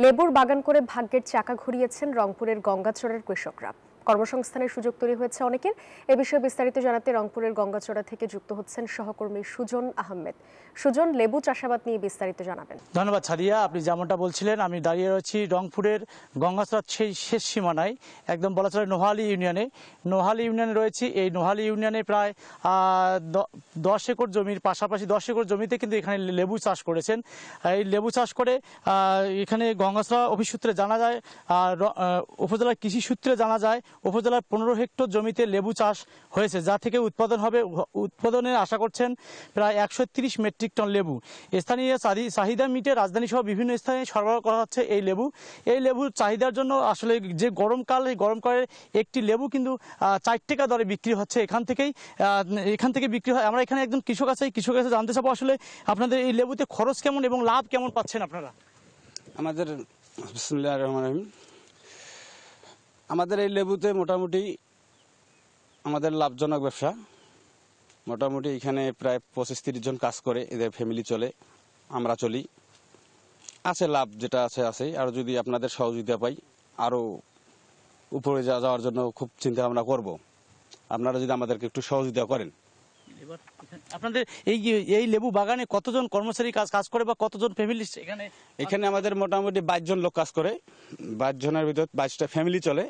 লেবুর বাগান করে ভাগ্যের চাকা ঘুরিয়েছেন রংপুরের গঙ্গাচড়ার কৃষকরা। কর্মসংস্থানের সুযোগ তৈরি হয়েছে অনেকের। এ বিষয়ে বিস্তারিত জানাতে রংপুরের গঙ্গাচড়া থেকে যুক্ত হচ্ছেন সহকর্মী সুজন আহমেদ। সুজন, লেবু চাষাবাদ নিয়ে বিস্তারিত জানাবেন। ধন্যবাদ সাদিয়া। আপনি যেমনটা বলছিলেন, আমি দাঁড়িয়ে রয়েছি রংপুরের গঙ্গাচড়ার সেই শেষ সীমানায়, একদম বলা চলে নোহালী ইউনিয়নে রয়েছি। এই নোহালী ইউনিয়নে প্রায় 10 একর জমির পাশাপাশি 10 একর জমিতে কিন্তু এখানে লেবু চাষ করেছেন। এই লেবু চাষ করে এখানে গঙ্গাচড়া অফিস সূত্রে জানা যায়, উপজেলার কৃষি সূত্রে জানা যায়, উপজেলার 15 হেক্টর জমিতে লেবু চাষ হয়েছে, যা থেকে উৎপাদনের আশা করছেন প্রায় 130 মেট্রিক টন লেবু। স্থানীয় চাহিদা মিটে রাজধানী সহ বিভিন্ন স্থানে সরবরাহ করা হচ্ছে এই লেবুর চাহিদার জন্য। আসলে যে গরমকালে একটি লেবু কিন্তু 4 টাকা দরে বিক্রি হচ্ছে। এখান থেকে বিক্রি হয়। আমরা এখানে একজন কৃষক কাছে জানতে চাবো, আসলে আপনাদের এই লেবুতে খরচ কেমন এবং লাভ কেমন পাচ্ছেন আপনারা? আমাদের এই লেবুতে মোটামুটি আমাদের লাভজনক ব্যবসা। মোটামুটি এখানে প্রায় 25-30 জন কাজ করে, এদের ফ্যামিলি চলে, আমরা চলি, আছে লাভ যেটা আছে। আর যদি আপনাদের সহযোগিতা পাই আরও উপরে যাওয়ার জন্য খুব চিন্তা ভাবনা করব, আপনারা যদি আমাদেরকে একটু সহযোগিতা করেন। আপনাদের এই লেবু বাগানে কতজন কর্মচারী কাজ করে বা কতজন ফ্যামিলি এখানে আমাদের মোটামুটি 22 জন লোক কাজ করে। 22 জনের ভিতর 22টা ফ্যামিলি চলে।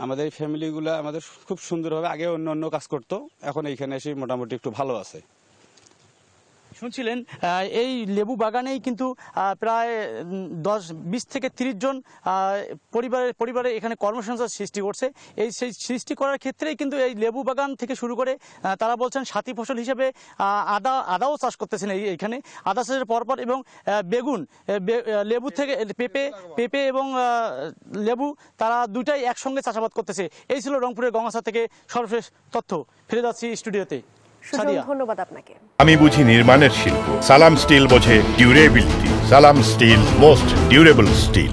আমাদের এই ফ্যামিলিগুলো আমাদের খুব সুন্দরভাবে, আগে অন্য কাজ করতো, এখন এইখানে এসে মোটামুটি একটু ভালো আছে। শুনছিলেন, এই লেবু বাগানেই কিন্তু প্রায় 20 থেকে 30 জন পরিবারে এখানে কর্মসংস্থান সৃষ্টি করছে। সেই সৃষ্টি করার ক্ষেত্রেই কিন্তু এই লেবু বাগান থেকে শুরু করে তারা বলছেন সাথী ফসল হিসেবে আদাও চাষ করতেছেন এইখানে। আদা চাষের পরপর এবং বেগুন, লেবু থেকে পেঁপে এবং লেবু, তারা দুটাই একসঙ্গে চাষাবাদ করতেছে। এই ছিল রংপুরের গঙ্গাচড়া থেকে সর্বশেষ তথ্য। ফিরে যাচ্ছি স্টুডিওতে। ধন্যবাদ আপনাকে। আমি বুঝি নির্মাণের শিল্প, সালাম স্টিল বোঝে ডিউরেবিলিটি। সালাম স্টিল, মোস্ট ডিউরেবল স্টিল।